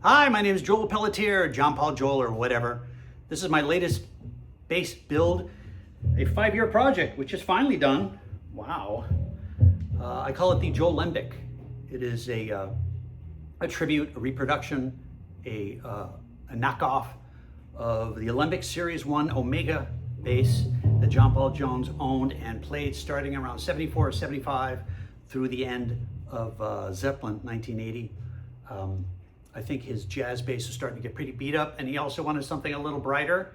Hi, my name is Joel Pelletier, John Paul Joel or whatever. This is my latest bass build, a 5-year project, which is finally done. Wow. I call it the JOELEMBIC. It is a tribute, a reproduction, a knockoff of the Alembic Series One Omega bass that John Paul Jones owned and played starting around 74 or 75 through the end of Zeppelin, 1980. I think his jazz bass is starting to get pretty beat up, and he also wanted something a little brighter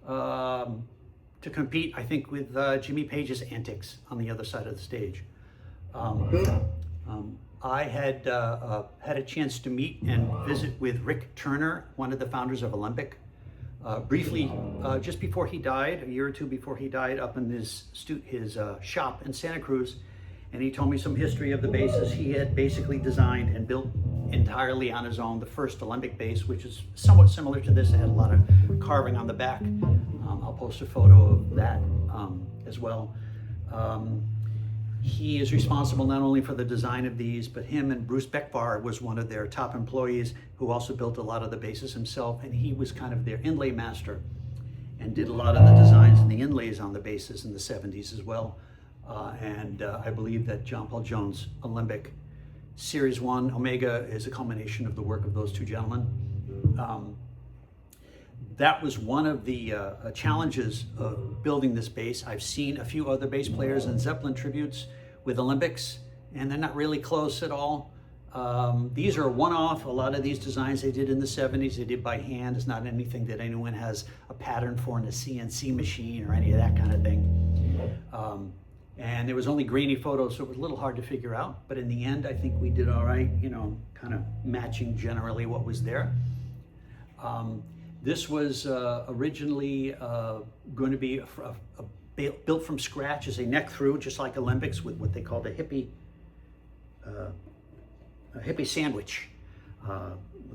to compete, I think, with Jimmy Page's antics on the other side of the stage. I had had a chance to meet and visit with Rick Turner, one of the founders of Alembic, briefly just before he died, a year or two before he died, up in his shop in Santa Cruz. And he told me some history of the basses he had basically designed and built entirely on his own. The first Alembic bass, which is somewhat similar to this, it had a lot of carving on the back. I'll post a photo of that as well. He is responsible not only for the design of these, but him and Bruce Beckvar was one of their top employees who also built a lot of the basses himself, and he was kind of their inlay master and did a lot of the designs and the inlays on the basses in the 70s as well. I believe that John Paul Jones' Alembic Series One Omega is a culmination of the work of those two gentlemen. That was one of the challenges of building this bass. I've seen a few other bass players in Zeppelin tributes with Alembics, and they're not really close at all. These are a one-off. A lot of these designs they did in the 70s, they did by hand. It's not anything that anyone has a pattern for in a CNC machine or any of that kind of thing. And there was only grainy photos, so it was a little hard to figure out. But in the end, I think we did all right, you know, kind of matching generally what was there. This was originally going to be built from scratch as a neck through, just like Alembics, with what they called a hippie sandwich.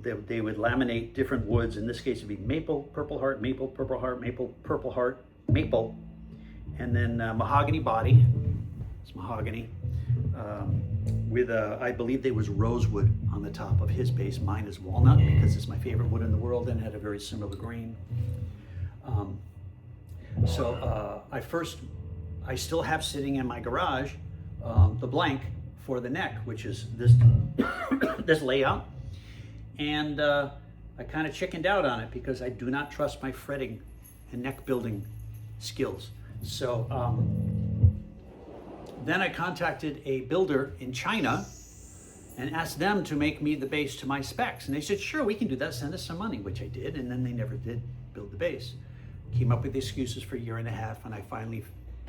They would laminate different woods. In this case, it'd be maple, purple heart, maple, purple heart, maple, purple heart, maple, and then mahogany body. It's mahogany with I believe there was rosewood on the top of his bass. Mine is walnut because it's my favorite wood in the world and had a very similar grain. I still have sitting in my garage the blank for the neck, which is this this layout, and I kind of chickened out on it because I do not trust my fretting and neck building skills. So then I contacted a builder in China and asked them to make me the bass to my specs. And they said, sure, we can do that, send us some money, which I did. And then they never did build the bass. Came up with excuses for a year and a half, and I finally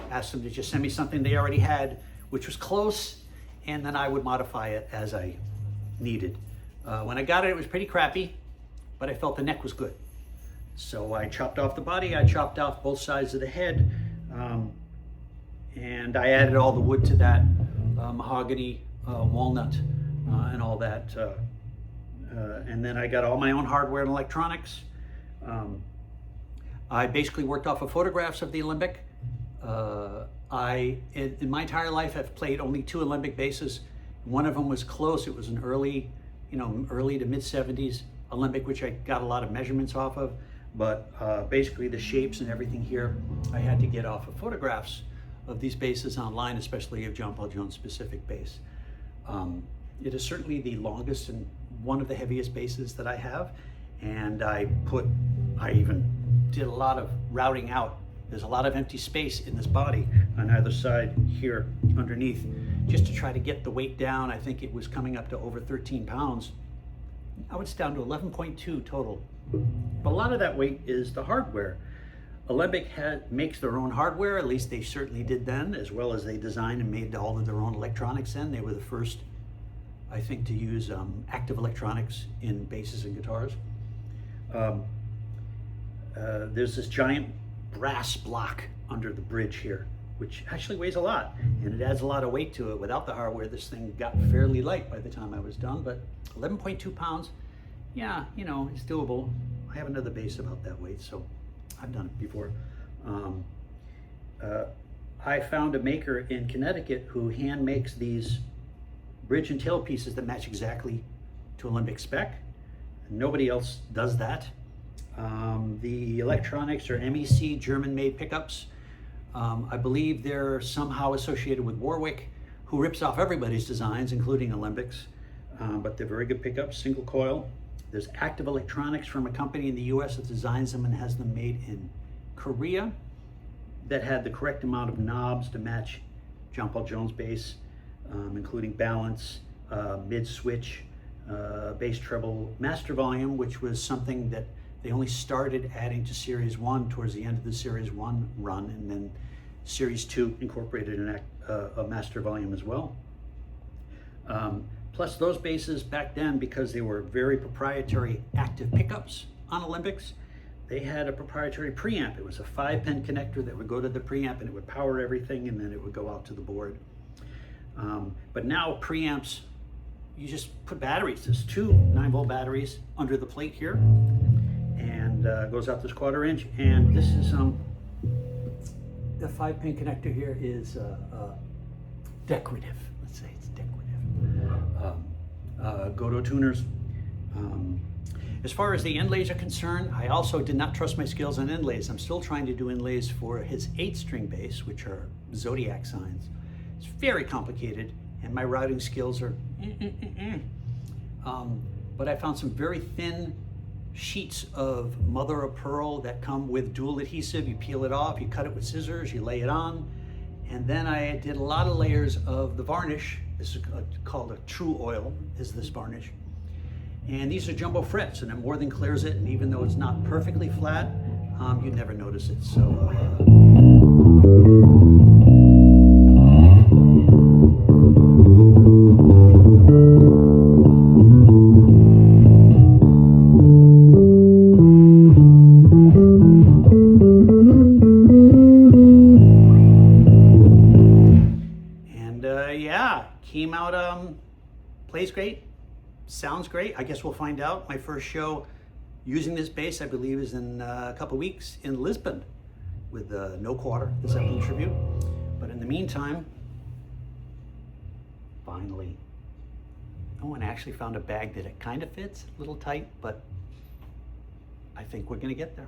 asked them to just send me something they already had, which was close, and then I would modify it as I needed. When I got it, it was pretty crappy, but I felt the neck was good. So I chopped off the body, I chopped off both sides of the head, and I added all the wood to that, mahogany, walnut, and all that. And then I got all my own hardware and electronics. I basically worked off of photographs of the Alembic. In my entire life, I've played only 2 Alembic basses. One of them was close. It was an early to mid 70s Alembic, which I got a lot of measurements off of. But basically the shapes and everything here, I had to get off of photographs of these basses online, especially of John Paul Jones' specific bass. It is certainly the longest and one of the heaviest basses that I have. And I even did a lot of routing out. There's a lot of empty space in this body on either side here underneath, just to try to get the weight down. I think it was coming up to over 13 pounds. Now it's down to 11.2 total. But a lot of that weight is the hardware. Alembic makes their own hardware, at least they certainly did then, as well as they designed and made all of their own electronics then. They were the first, I think, to use active electronics in basses and guitars. There's this giant brass block under the bridge here, which actually weighs a lot, and it adds a lot of weight to it. Without the hardware, this thing got fairly light by the time I was done, but 11.2 pounds, yeah, you know, it's doable. I have another bass about that weight, so I've done it before. I found a maker in Connecticut who hand makes these bridge and tail pieces that match exactly to Alembic spec. Nobody else does that. The electronics are MEC German-made pickups. I believe they're somehow associated with Warwick, who rips off everybody's designs, including Alembics. But they're very good pickups, single coil. There's Active Electronics from a company in the US that designs them and has them made in Korea that had the correct amount of knobs to match John Paul Jones bass, including balance, mid switch, bass treble, master volume, which was something that they only started adding to Series 1 towards the end of the Series 1 run, and then Series 2 incorporated a master volume as well. Plus those basses back then, because they were very proprietary active pickups on Alembics, they had a proprietary preamp. It was a 5-pin connector that would go to the preamp and it would power everything, and then it would go out to the board. But now preamps, you just put batteries. There's 2 9-volt batteries under the plate here, and goes out this 1/4 inch. And this is the 5-pin connector here is decorative. Let's say it's decorative. Goto tuners. As far as the inlays are concerned, I also did not trust my skills on inlays. I'm still trying to do inlays for his 8-string bass, which are zodiac signs. It's very complicated, and my routing skills are but I found some very thin sheets of mother of pearl that come with dual adhesive. You peel it off, you cut it with scissors, you lay it on, and then I did a lot of layers of the varnish. This is called a true oil, is this varnish. And these are jumbo frets, and it more than clears it, and even though it's not perfectly flat, you never notice it. So yeah, came out, plays great, sounds great. I guess we'll find out. My first show using this bass, I believe, is in a couple weeks in Lisbon with No Quarter, the Zeppelin tribute. But in the meantime, finally, oh, and I actually found a bag that it kind of fits, a little tight, but I think we're gonna get there.